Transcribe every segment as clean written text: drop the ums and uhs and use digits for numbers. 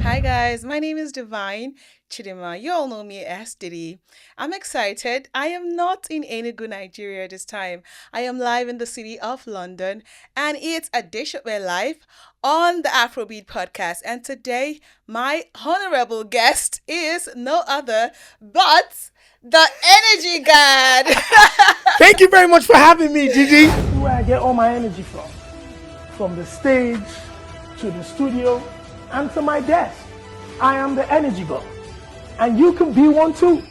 Hi guys, my name is Divine Chidima. You all know me as Didee. I'm excited. I am not in Enugu, Nigeria this time. I am live in the city of London and it's a dish of my life on the Afrobeat podcast. And today, my honorable guest is no other but the Energy God. Thank you very much for having me, Didee. Where I get all my energy from the stage to the studio and to my desk. I am the energy god, and you can be one too.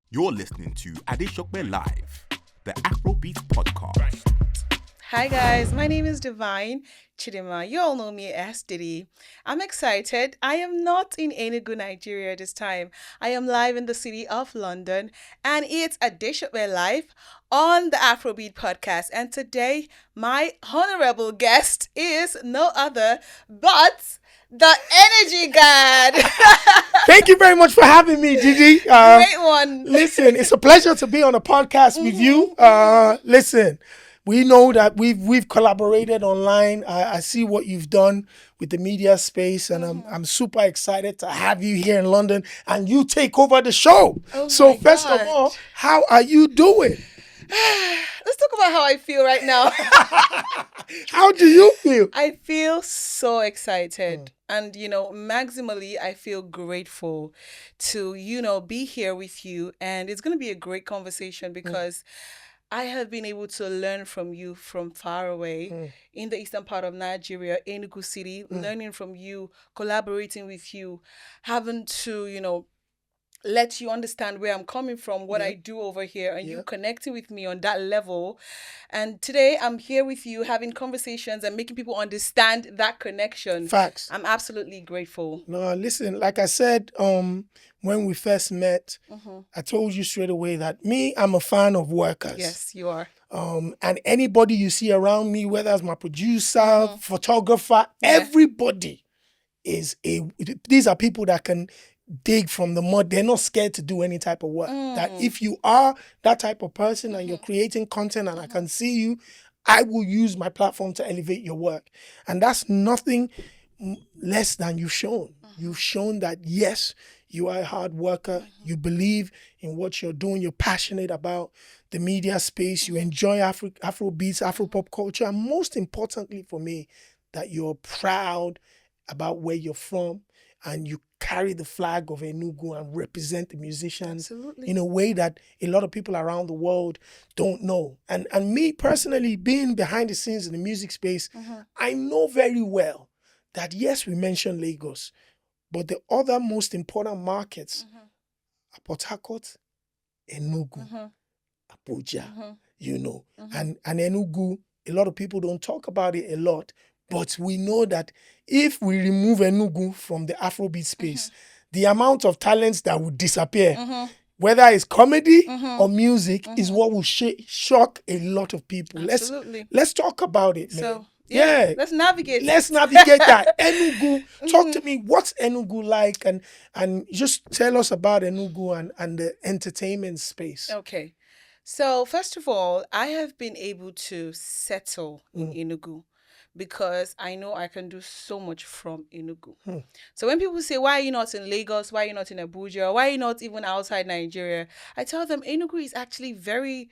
You're listening to Adeshokbe Live, the Afrobeats podcast. Hi guys, my name is Divine Chidima. You all know me as Didee. I'm excited. I am not in Enugu, Nigeria this time. I am live in the city of London and it's a dish of my life on the Afrobeat podcast. And today, my honorable guest is no other but the Energy God. Thank you very much for having me, Didee. Great one. Listen, it's a pleasure to be on a podcast with you. Listen, we know that we've collaborated online. I see what you've done with the media space, and I'm super excited to have you here in London and you take over the show. So first of all, how are you doing? Let's talk about how I feel right now. How do you feel? I feel so excited. And, maximally, I feel grateful to, be here with you. And it's going to be a great conversation because I have been able to learn from you from far away in the eastern part of Nigeria, Enugu City, learning from you, collaborating with you, having to, let you understand where I'm coming from, what I do over here, and you connecting with me on that level. And today I'm here with you having conversations and making people understand that connection. Facts. I'm absolutely grateful. No, listen, like I said, when we first met, I told you straight away that I'm a fan of workers. Yes, you are. And anybody you see around me, whether it's my producer, photographer, everybody these are people that can dig from the mud. They're not scared to do any type of work. That if you are that type of person and you're creating content and I can see you, I will use my platform to elevate your work. And that's nothing less than you've shown. You've shown that, yes, you are a hard worker. You believe in what you're doing. You're passionate about the media space. You enjoy Afrobeats, Afropop culture. And most importantly for me, that you're proud about where you're from and you carry the flag of Enugu and represent the musicians in a way that a lot of people around the world don't know. And me personally, being behind the scenes in the music space, I know very well that, yes, we mentioned Lagos, but the other most important markets are Port Harcourt, Enugu, Abuja, and Enugu, a lot of people don't talk about it a lot. But we know that if we remove Enugu from the Afrobeat space, the amount of talents that would disappear, whether it's comedy or music, is what will shock a lot of people. Absolutely. Let's talk about it, man. So, Let's navigate. Let's navigate that. Enugu, talk to me. What's Enugu like? And just tell us about Enugu and the entertainment space. Okay. So, first of all, I have been able to settle in Enugu, because I know I can do so much from Enugu. So when people say, why are you not in Lagos? Why are you not in Abuja? Why are you not even outside Nigeria? I tell them Enugu is actually very,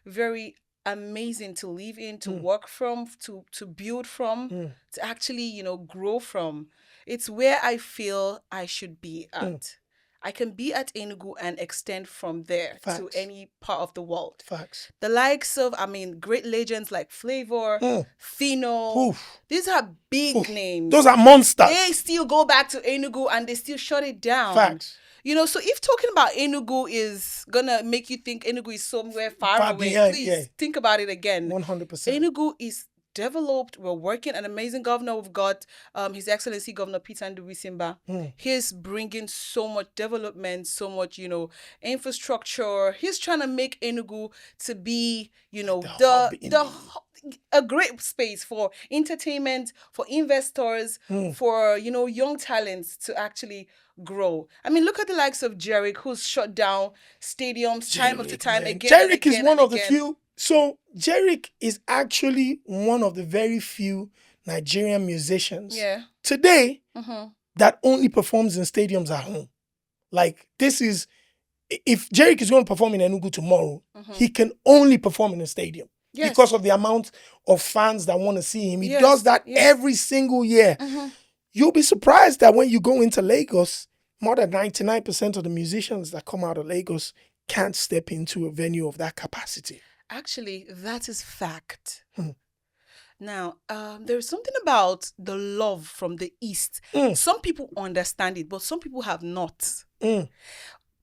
very amazing to live in, to work from, to build from, to actually, grow from. It's where I feel I should be at. I can be at Enugu and extend from there to any part of the world. Facts. The likes of, great legends like Flavor, Fino. These are big names. Those are monsters. They still go back to Enugu and they still shut it down. Facts. So if talking about Enugu is gonna make you think Enugu is somewhere far away, behind, please think about it again. 100%. Enugu is developed. We're working. An amazing governor. We've got His Excellency Governor Peter Ndubuisimba. He's bringing so much development, so much, infrastructure. He's trying to make Enugu to be, a great space for entertainment, for investors, for, young talents to actually grow. Look at the likes of Jeriq, who's shut down stadiums time after time again. Jeriq is one of the few. So Jeriq is actually one of the very few Nigerian musicians. Yeah. Today, that only performs in stadiums at home. Like, this is, if Jeriq is going to perform in Enugu tomorrow, he can only perform in a stadium. Yes. Because of the amount of fans that want to see him. He Yes, does that yes. every single year. You'll be surprised that when you go into Lagos, more than 99% of the musicians that come out of Lagos can't step into a venue of that capacity. Actually, that is fact. Now, there's something about the love from the East. Some people understand it, but some people have not. The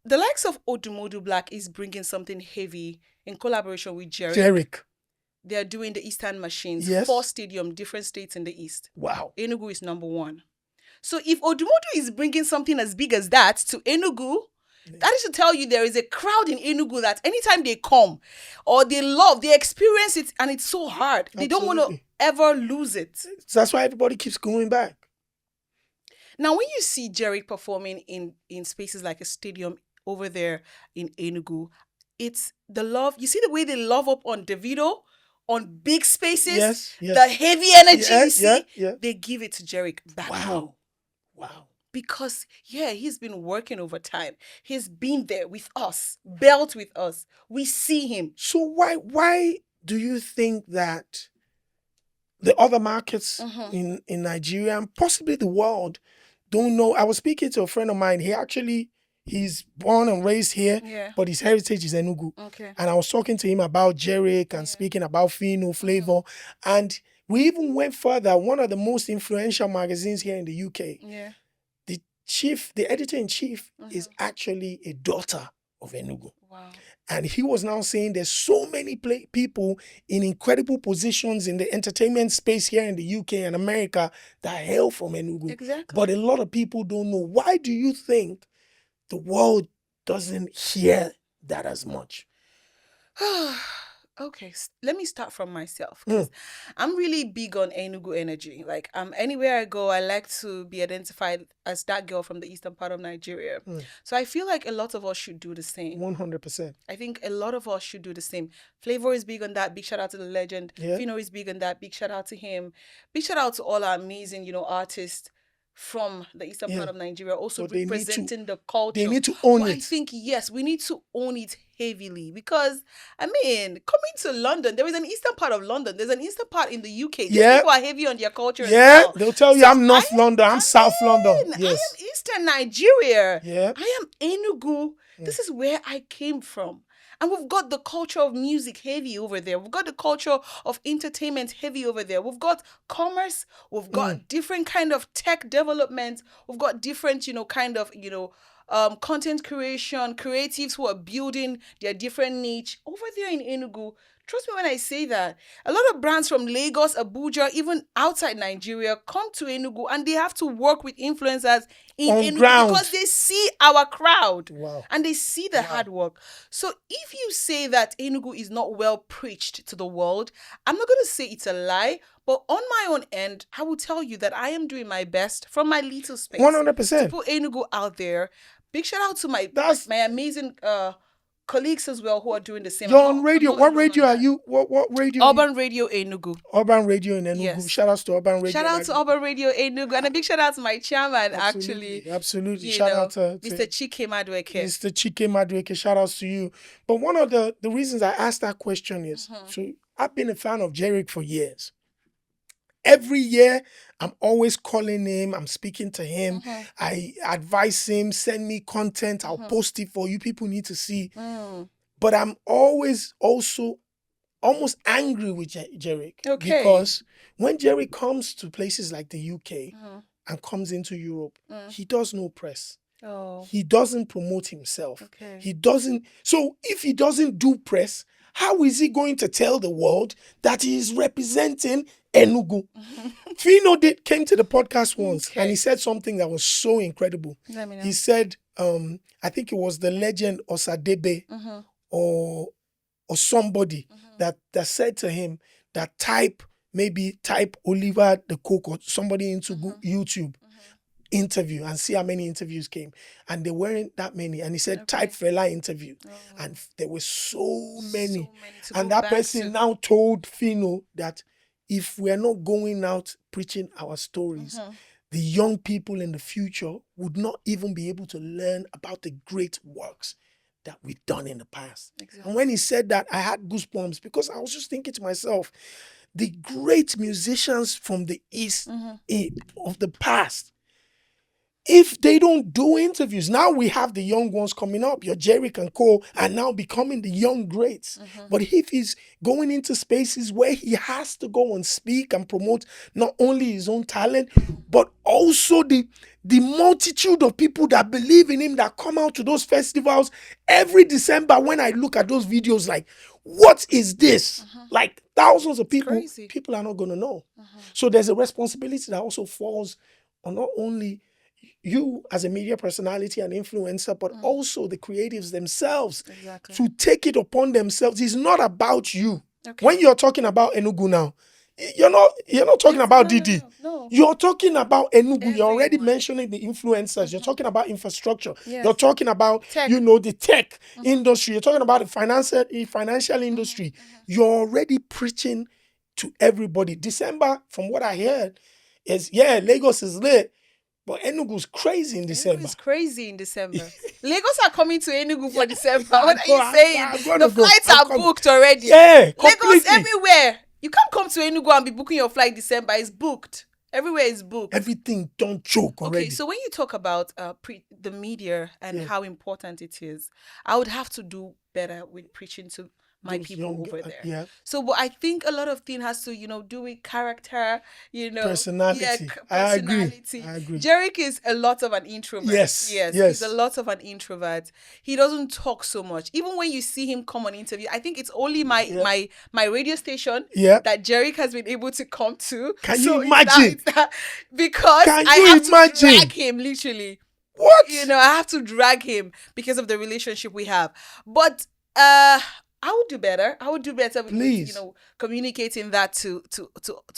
likes of Odumodu Black is bringing something heavy in collaboration with Jeriq. They're doing the Eastern Machines, Yes. 4 stadium, different states in the East. Wow. Enugu is number 1. So if Odumodu is bringing something as big as that to Enugu, that is to tell you there is a crowd in Enugu that anytime they come or they love, they experience it, and it's so hard. They don't want to ever lose it. So that's why everybody keeps going back. Now, when you see Jeriq performing in spaces like a stadium over there in Enugu, it's the love. You see the way they love up on Davido, on big spaces, Yes. the heavy energy you see, they give it to Jeriq back home. Wow. Because, he's been working over time. He's been there with us, built with us. We see him. So why do you think that the other markets in Nigeria and possibly the world don't know? I was speaking to a friend of mine. He's born and raised here, but his heritage is Enugu. Okay. And I was talking to him about Jeriq and speaking about Fino, Flavor. And we even went further. One of the most influential magazines here in the UK, the editor-in-chief is actually a daughter of Enugu. Wow. And he was now saying there's so many people in incredible positions in the entertainment space here in the UK and America that hail from Enugu. Exactly. But a lot of people don't know. Why do you think the world doesn't hear that as much? Okay, let me start from myself, because I'm really big on Enugu energy. Like, anywhere I go, I like to be identified as that girl from the eastern part of Nigeria. So I feel like a lot of us should do the same. 100%. I think a lot of us should do the same. Flavor is big on that. Big shout out to the legend. Yeah. Fino is big on that. Big shout out to him. Big shout out to all our amazing, artists from the eastern part of Nigeria, also representing the culture. They need to own it. I think, yes, we need to own it heavily, because, coming to London, there is an eastern part of London. There's an eastern part in the UK. These people are heavy on their culture as well. They'll tell you, I'm North London, I'm South London. Yes. I am Eastern Nigeria. Yeah. I am Enugu. This is where I came from. And we've got the culture of music heavy over there. We've got the culture of entertainment heavy over there. We've got commerce. We've got different kind of tech development. We've got different, content creation, creatives who are building their different niche over there in Enugu. Trust me when I say that. A lot of brands from Lagos, Abuja, even outside Nigeria come to Enugu, and they have to work with influencers in Enugu because they see our crowd. Wow. And they see the hard work. So if you say that Enugu is not well preached to the world, I'm not going to say it's a lie, but on my own end, I will tell you that I am doing my best from my little space 100% to put Enugu out there. Big shout out to my amazing colleagues as well who are doing the same. You're on radio. What radio are you? What radio? Urban Radio Enugu. Urban Radio in Enugu. Yes. Shout out to Urban Radio. Shout out to Urban Radio Enugu. And a big shout out to my chairman, Absolutely. Shout out to Mr. Chike Madueke. Mr. Chike Madueke. Shout outs to you. But one of the reasons I asked that question is, so I've been a fan of Jeriq for years. Every year, I'm always calling him. I'm speaking to him. I advise him, send me content. I'll post it for you. People need to see. But I'm always also almost angry with Jeriq. Okay. Because when Jeriq comes to places like the UK and comes into Europe, he does no press. Oh. He doesn't promote himself. Okay. He doesn't. So if he doesn't do press, how is he going to tell the world that he is representing Enugu? Fino came to the podcast once and he said something that was so incredible. Let me know. He said, I think it was the legend Osadebe or somebody that said to him that type Oliver the Cook or somebody into YouTube interview and see how many interviews came, and there weren't that many, and he said type Fela interview, and there were so many and that person now told Fino that if we're not going out preaching our stories, the young people in the future would not even be able to learn about the great works that we've done in the past. Exactly. And when he said that, I had goosebumps because I was just thinking to myself, the great musicians from the East of the past, if they don't do interviews, now we have the young ones coming up, your Jeriq and Co. are now becoming the young greats. But if he's going into spaces where he has to go and speak and promote not only his own talent, but also the multitude of people that believe in him that come out to those festivals every December, when I look at those videos, like, what is this? Like, thousands of people, crazy. people are not going to know. So there's a responsibility that also falls on not only you as a media personality and influencer, but also the creatives themselves to take it upon themselves. It's not about you. Okay. When you're talking about Enugu now, you're not talking about Didee. No. You're talking about Enugu. You're already Everyone. mentioning the influencers. You're talking about infrastructure. Yes. You're talking about Tech. the tech industry. You're talking about the financial industry. You're already preaching to everybody. December, from what I heard, is Lagos is lit. But Enugu's crazy in December. Enugu is crazy in December. Lagos are coming to Enugu for December. What are you saying? The flights are booked already. Yeah, completely. Lagos everywhere. You can't come to Enugu and be booking your flight December. It's booked. Everywhere is booked. Everything don't choke already. Okay, so when you talk about the media and how important it is, I would have to do better with preaching to my Those people young- over there. yeah. So, but I think a lot of things has to, do with character, Personality. I agree. Jeriq is a lot of an introvert. Yes. He's a lot of an introvert. He doesn't talk so much. Even when you see him come on interview, I think it's only my radio station that Jeriq has been able to come to. Can you imagine? Because I have to drag him, literally. What? I have to drag him because of the relationship we have. But I would do better. I would do better with, communicating that to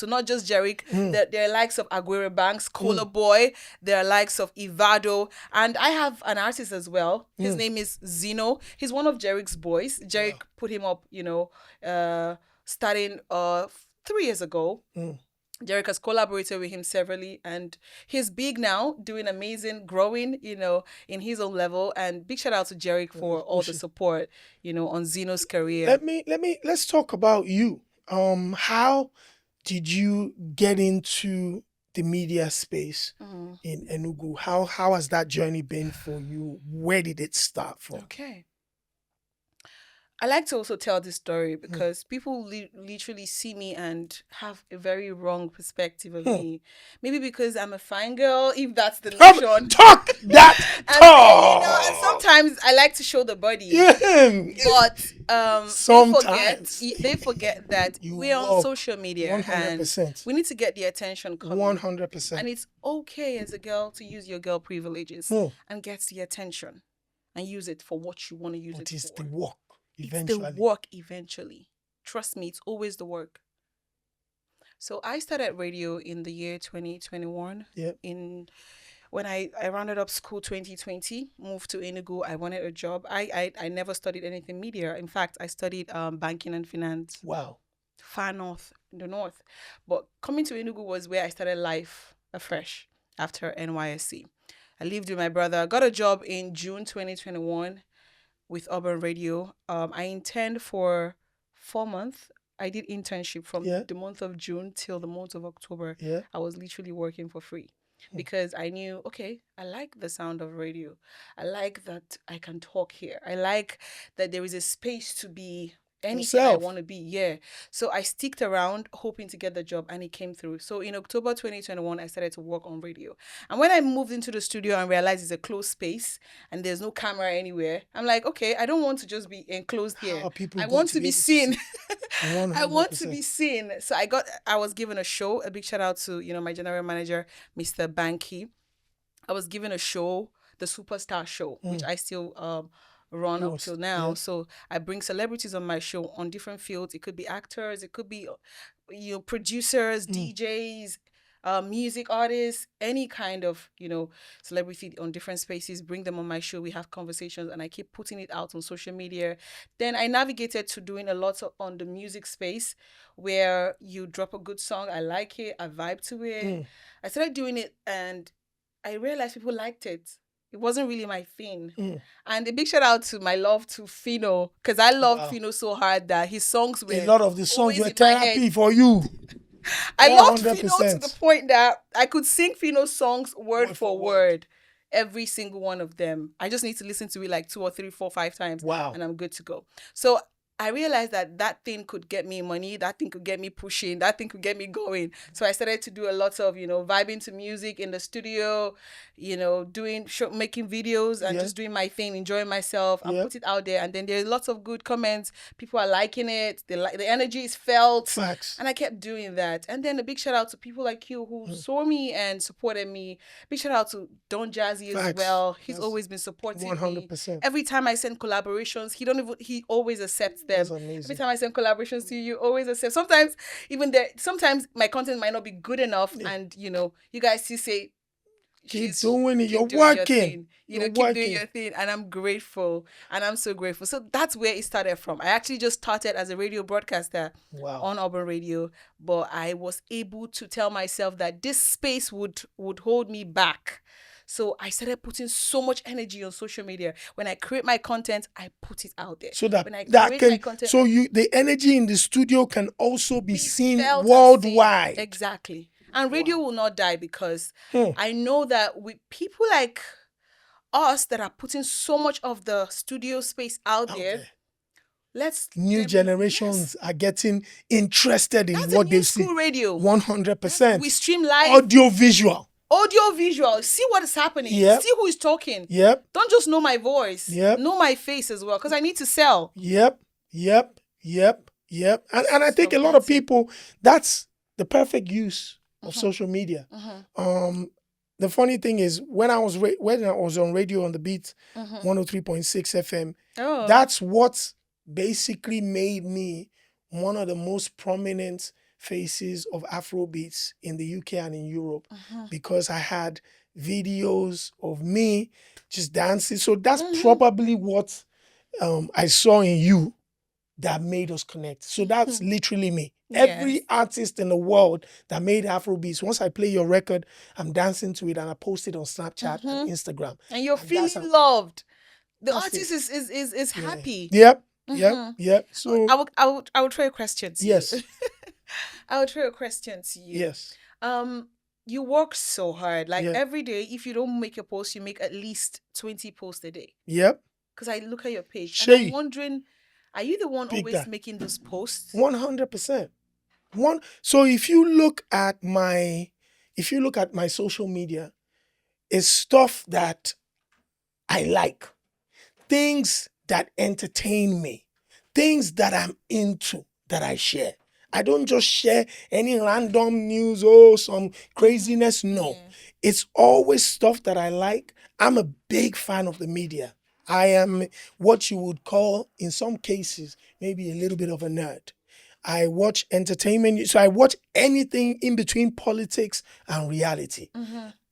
not just Jeriq. There are likes of Aguirre Banks, Cola Boy. There are likes of Ivado. And I have an artist as well. His name is Zeno. He's one of Jeriq's boys. Jeriq put him up, starting 3 years ago. Jeriq has collaborated with him severally, and he's big now, doing amazing, growing, in his own level. And big shout out to Jeriq for all the support, on Zeno's career. Let's talk about you. How did you get into the media space in Enugu? How has that journey been for you? Where did it start from? Okay. I like to also tell this story because people literally see me and have a very wrong perspective of me. Maybe because I'm a fine girl, if that's the notion. Talk that talk. And sometimes I like to show the body. Yeah. But sometimes they forget that we're on social media 100%. and we need to get the attention coming. 100%. And it's okay as a girl to use your girl privileges and get the attention and use it for what you want to use it for. It's the work. Eventually. It's the work eventually. Trust me, it's always the work. So I started radio in the year 2021. Yeah. When I rounded up school 2020, moved to Enugu, I wanted a job. I never studied anything media. In fact, I studied banking and finance. Wow. Far north, in the north. But coming to Enugu was where I started life afresh after NYSC. I lived with my brother, got a job in June 2021. With Urban Radio. I interned for 4 months. I did internship from the month of June till the month of October. Yeah. I was literally working for free because I knew, okay, I like the sound of radio. I like that I can talk here. I like that there is a space to be anything I want to be. Yeah. So I sticked around hoping to get the job and it came through. So in October 2021, I started to work on radio. And when I moved into the studio and realized it's a closed space and there's no camera anywhere, I'm like, okay, I don't want to just be enclosed here. I want to be seen. I want to be seen. So I was given a show. A big shout out to, my general manager, Mr. Banky. I was given a show, the Superstar Show, which I still run up till now. So I bring celebrities on my show on different fields. It could be actors, it could be producers, DJs, music artists, any kind of, celebrity on different spaces, bring them on my show. We have conversations and I keep putting it out on social media. Then I navigated to doing a lot on the music space where you drop a good song. I like it. I vibe to it. I started doing it and I realized people liked it. It wasn't really my thing. And a big shout out to my love to Fino, because I loved Fino so hard that his songs were a lot of the songs always were in my therapy head. for you. I loved Fino to 100%. the point that I could sing Fino's songs word for word. Every single one of them. I just need to listen to it like 2 or 3, 4, 5 times. Wow. And I'm good to go. So I realized that thing could get me money. That thing could get me pushing. That thing could get me going. So I started to do a lot of, vibing to music in the studio, doing making videos and just doing my thing, enjoying myself and put it out there. And then there's lots of good comments. People are liking it. The energy is felt. Facts. And I kept doing that. And then a big shout out to people like you who saw me and supported me. Big shout out to Don Jazzy as well. He's always been supporting 100%. me. Every time I send collaborations, he always accepts them. That's amazing. Every time I send collaborations to you, always accept. Sometimes my content might not be good enough, and you guys still say, keep doing it. You're doing working. Keep doing your thing, and I'm grateful, and I'm so grateful. So that's where it started from. I actually just started as a radio broadcaster on Urban Radio, but I was able to tell myself that this space would hold me back. So I started putting so much energy on social media. When I create my content, I put it out there. So that my content, the energy in the studio can also be seen seen. worldwide. Exactly. And radio will not die because I know that with people like us that are putting so much of the studio space out there, new generations are getting interested in what they see. Radio. 100%. We stream live. Audio visual. See what is happening. Yep. See who is talking. Yep. Don't just know my voice. Yep. Know my face as well, because I need to sell. Yep. And I think a lot of people, that's the perfect use of social media. The funny thing is, when I was on radio on the beat, 103.6 FM, that's what basically made me one of the most prominent faces of Afrobeats in the UK and in Europe, because I had videos of me just dancing. So that's probably what I saw in you that made us connect. So that's literally me. Every artist in the world that made Afrobeats, once I play your record, I'm dancing to it and I post it on Snapchat and Instagram. And you're feeling loved. The artist is happy. Yep. So I would throw a question to you. Yes. I would throw a question to you. Yes. You work so hard. Like every day, if you don't make a post, you make at least 20 posts a day. Yep. Because I look at your page and I'm wondering, are you the one always making those posts? 100%. So if you look at my social media, it's stuff that I like, things that entertain me, things that I'm into, that I share. I don't just share any random news or some craziness. No, it's always stuff that I like. I'm a big fan of the media. I am what you would call, in some cases, maybe a little bit of a nerd. I watch entertainment. So I watch anything in between politics and reality.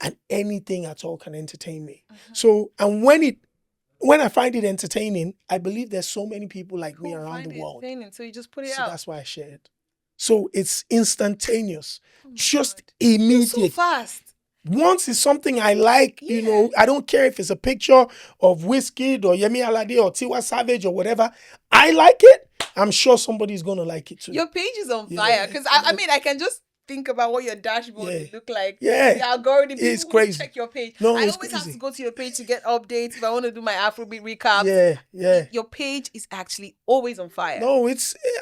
And anything at all can entertain me. So, and when I find it entertaining, I believe there's so many people like me around the world. So you just put it out. That's why I share it. So it's instantaneous, just immediate. You're so fast. Once it's something I like, I don't care if it's a picture of Wizkid or Yemi Alade or Tiwa Savage or whatever. I like it. I'm sure somebody's going to like it too. Your page is on fire. Because I mean, I can just think about what your dashboard would look like. Yeah. The algorithm. It's crazy. Check your page. No, I it's always crazy. have to go to your page to get updates if I want to do my Afrobeat recap. Yeah. Your page is actually always on fire. No,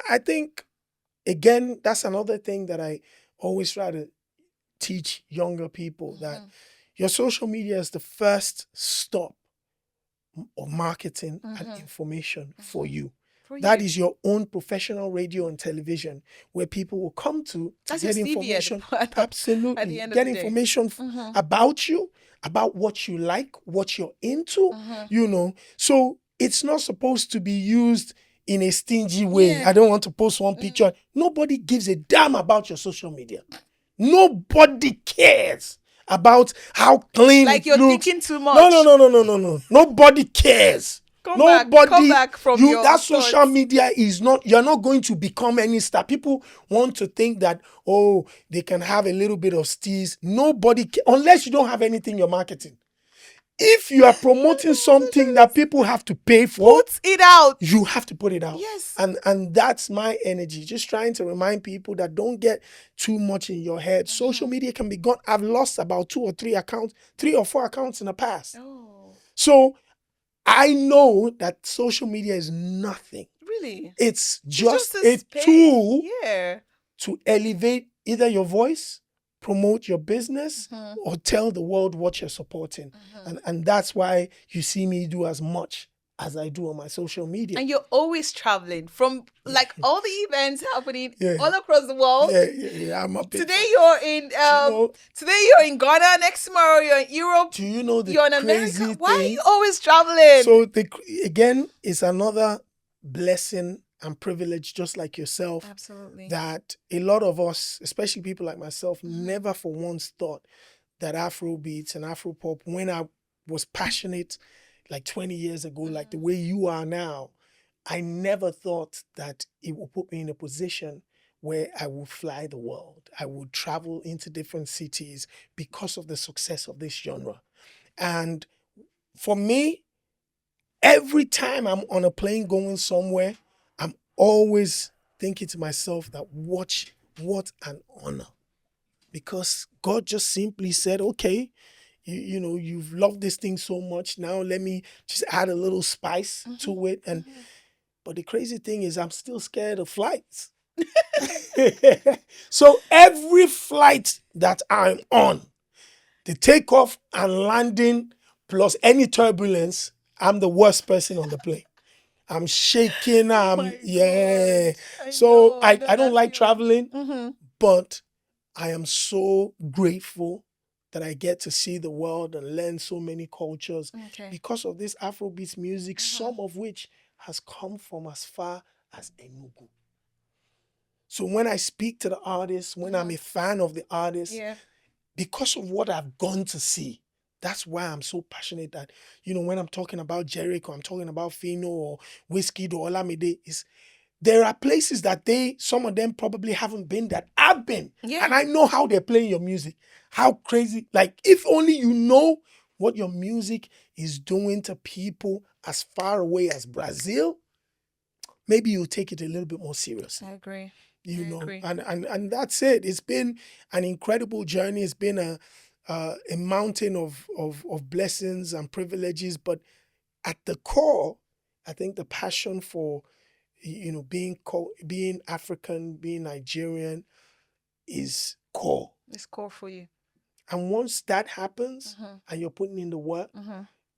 I think, again, that's another thing that I always try to teach younger people, that your social media is the first stop of marketing and information for you. That is your own professional radio and television, where people will come to get information. Absolutely. At the end of Get the day. information about you, about what you like, what you're into, So it's not supposed to be used in a stingy way. I don't want to post one picture. Nobody gives a damn about your social media. Nobody cares about how clean Like it you're looks. thinking too much. No. Nobody cares. Come back from your that social thoughts. media is not, you're not going to become any star. People want to think that, oh, they can have a little bit of steez. Nobody, unless you don't have anything you're marketing. If you are promoting something that people have to pay for, Put it out. you have to put it out. Yes. And that's my energy. Just trying to remind people that don't get too much in your head. Social media can be gone. I've lost about 3 or 4 accounts in the past. Oh, So I know that social media is nothing. really? It's just a a space. tool Yeah. to elevate either your voice, promote your business, or tell the world what you're supporting. And that's why you see me do as much as I do on my social media. And you're always traveling from like all the events happening Yeah. all across the world. Yeah, I'm a big Today fan. you're in today you're in Ghana, next tomorrow you're in Europe. Do you know the You're in crazy America. thing? Why are you always traveling? So again, it's another blessing and privilege, just like yourself. Absolutely. That a lot of us, especially people like myself, never for once thought that Afrobeats and Afropop, when I was passionate like 20 years ago, like the way you are now, I never thought that it would put me in a position where I would fly the world. I would travel into different cities because of the success of this genre. And for me, every time I'm on a plane going somewhere, I'm always thinking to myself that what an honor. Because God just simply said, okay, you know, you've loved this thing so much. Now let me just add a little spice to it. But the crazy thing is I'm still scared of flights. So every flight that I'm on, the takeoff and landing plus any turbulence, I'm the worst person on the plane. I'm shaking. So I don't like traveling, but I am so grateful that I get to see the world and learn so many cultures because of this Afrobeats music, some of which has come from as far as Enugu. So when I speak to the artists, when I'm a fan of the artists, because of what I've gone to see, that's why I'm so passionate that, you know, when I'm talking about Jeriq or I'm talking about Fino or Whiskey or Olamide, there are places that some of them probably haven't been that I've been. Yeah. And I know how they're playing your music. How crazy. Like, if only you know what your music is doing to people as far away as Brazil, maybe you'll take it a little bit more seriously. I agree. You know, and that's it. It's been an incredible journey. It's been a mountain of blessings and privileges. But at the core, I think the passion for, you know, being African, being Nigerian is core. It's core for you. And once that happens and you're putting in the work,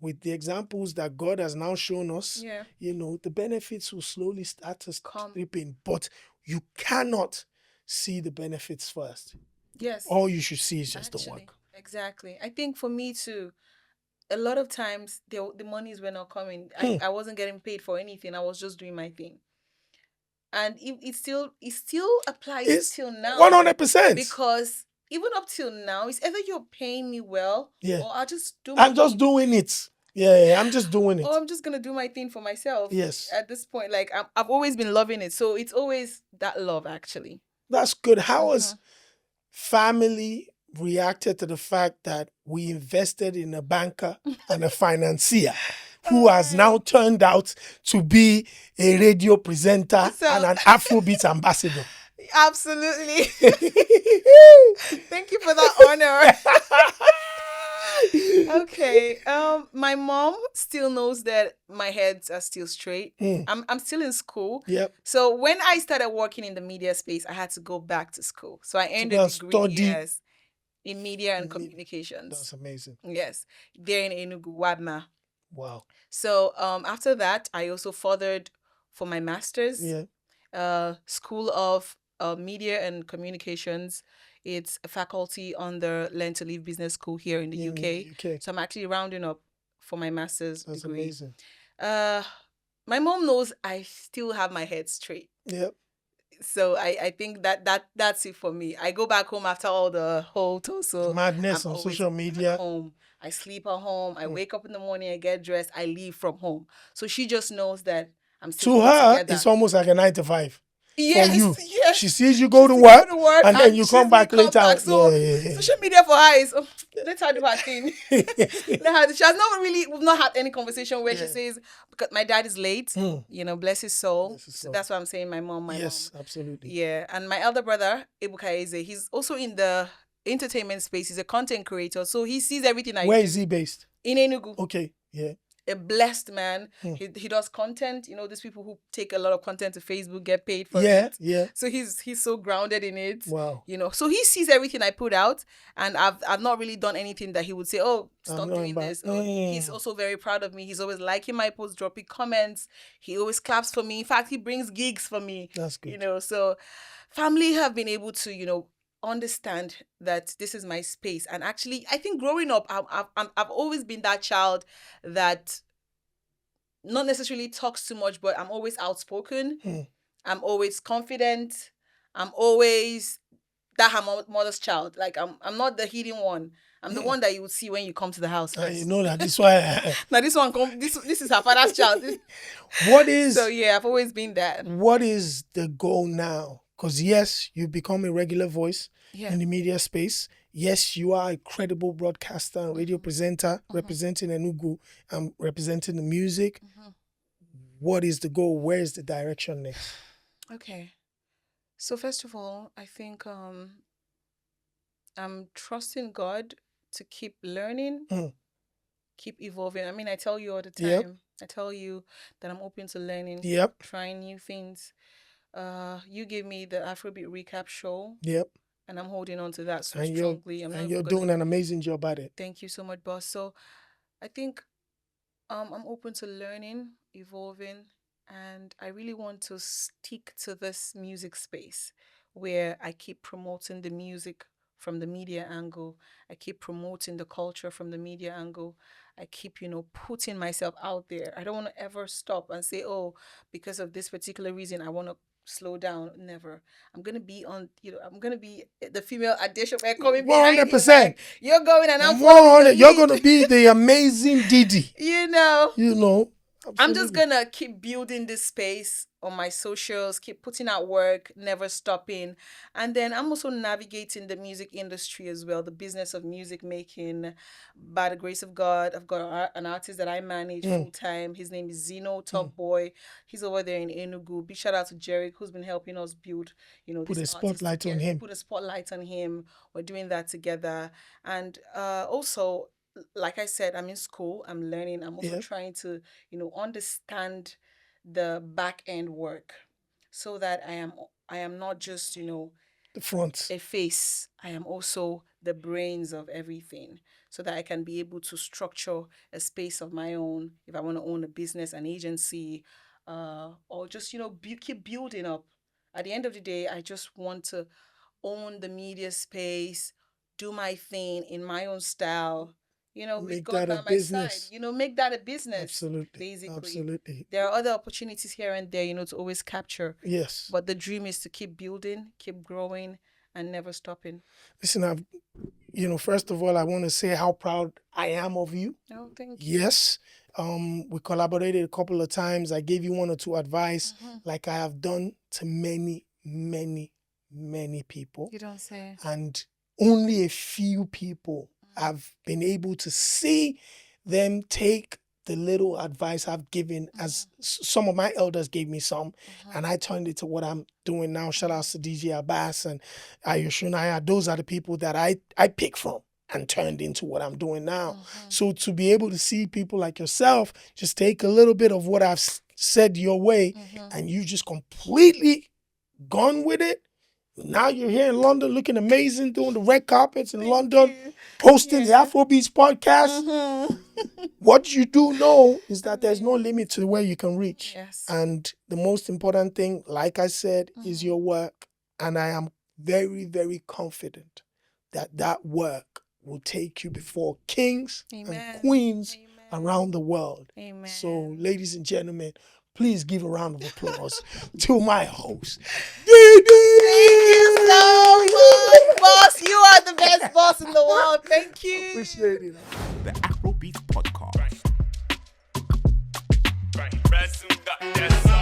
with the examples that God has now shown us, you know, the benefits will slowly start to creep in. But you cannot see the benefits first. Yes. All you should see is just the work. Exactly. I think for me too, a lot of times the monies were not coming. I wasn't getting paid for anything. I was just doing my thing. And it still applies till now. 100%. Because even up till now, it's either you're paying me well or I'm just doing it. Yeah, I'm just doing it. Or I'm just going to do my thing for myself. Yes. At this point, like I've always been loving it. So it's always that love, actually. That's good. How has family reacted to the fact that we invested in a banker and a financier who has now turned out to be a radio presenter and an Afrobeat ambassador? Absolutely. Thank you for that honor. Okay. My mom still knows that my heads are still straight. I'm still in school. Yep. So when I started working in the media space, I had to go back to school. So I earned a degree in media and communications. That's amazing. Yes. There in Enugu, Wadma. Wow. So after that, I also furthered for my master's. School of Media and Communications. It's a faculty on the Learn to Live Business School here in the UK. So I'm actually rounding up for my master's degree. That's amazing. My mom knows I still have my head straight. Yep. So I think that's it for me. I go back home after all the whole tussle. Madness I'm on always social back media. home. I sleep at home. I wake up in the morning. I get dressed. I leave from home. So she just knows that I'm still To put her, together. it's almost like a 9 to 5. Yes, For you, yes. she sees you She go to sees me work, go to work and then you sees come me back later. So Yeah. social media for her is, oh, let her do her thing. Let her, she has not really, we've not had any conversation where she says, because my dad is late, bless his soul. Bless his So soul. that's why I'm saying my mom. Yes, absolutely. Yeah. And my elder brother, Ebuka Eze, he's also in the entertainment space. He's a content creator. So he sees everything I do. Where is he based? In Enugu. Okay, yeah. A blessed man. He does content. These people who take a lot of content to Facebook get paid for it. Yeah. So he's so grounded in it. Wow. So he sees everything I put out, and I've not really done anything that he would say, oh, stop doing this. He's also very proud of me. He's always liking my posts, dropping comments. He always claps for me. In fact, he brings gigs for me. That's good. So family have been able to, understand that this is my space. And actually, I think growing up, I've always been that child that not necessarily talks too much, but I'm always outspoken. I'm always confident. I'm always that her mother's child. Like I'm not the hidden one. I'm the one that you would see when you come to the house first. You know that this why. Now this one this is her father's child. What is? So yeah, I've always been that. What is the goal now? Because yes, you've become a regular voice in the media space. Yes, you are a credible broadcaster and radio presenter representing Enugu and representing the music. What is the goal? Where is the direction next? Okay. So first of all, I think I'm trusting God to keep learning, keep evolving. I mean, I tell you all the time. Yep. I tell you that I'm open to learning, trying new things. You gave me the Afrobeat recap show. Yep. And I'm holding on to that so and strongly. You're doing an amazing job at it. Thank you so much, boss. So I think I'm open to learning, evolving, and I really want to stick to this music space where I keep promoting the music from the media angle. I keep promoting the culture from the media angle. I keep, putting myself out there. I don't want to ever stop and say, oh, because of this particular reason, I want to slow down. Never. I'm gonna be on. I'm gonna be the female addition. We're coming 100%. Like, you're going and I'm 100. You're gonna be the amazing Didee. Absolutely. I'm just gonna keep building this space on my socials, keep putting out work, never stopping. And then I'm also navigating the music industry as well, the business of music making. By the grace of God, I've got an artist that I manage full time. His name is Zeno, Top Boy. He's over there in Enugu. Big shout out to Jeriq, who's been helping us build, put a spotlight on him. Put a spotlight on him. We're doing that together. And also, like I said, I'm in school, I'm learning. I'm also trying to, understand the back end work so that I am not just, the front, a face. I am also the brains of everything so that I can be able to structure a space of my own if I want to own a business, an agency, or just, keep building up. At the end of the day, I just want to own the media space, do my thing in my own style, with God by my side, make that a business. Absolutely. Basically. Absolutely. There are other opportunities here and there, to always capture. Yes. But the dream is to keep building, keep growing, and never stopping. Listen, first of all, I want to say how proud I am of you. Oh, thank you. Yes. We collaborated a couple of times. I gave you one or two advice, like I have done to many, many, many people. You don't say. And only a few people have been able to see them take the little advice I've given, as some of my elders gave me some, and I turned it to what I'm doing now. Shout out to DJ Abbas and Ayoshunaya. Those are the people that I pick from and turned into what I'm doing now. So to be able to see people like yourself just take a little bit of what I've said your way and you just completely gone with it. Now you're here in London looking amazing, doing the red carpets in London, hosting the Afrobeats podcast. What you do know is that there's no limit to where you can reach. Yes. And the most important thing, like I said, is your work. And I am very, very confident that that work will take you before kings and queens around the world. Amen. So, ladies and gentlemen, Please give a round of applause to my host, Didee. Thank you so much, boss. You are the best boss in the world. Thank you. Appreciate it. The Afrobeats Podcast. Right,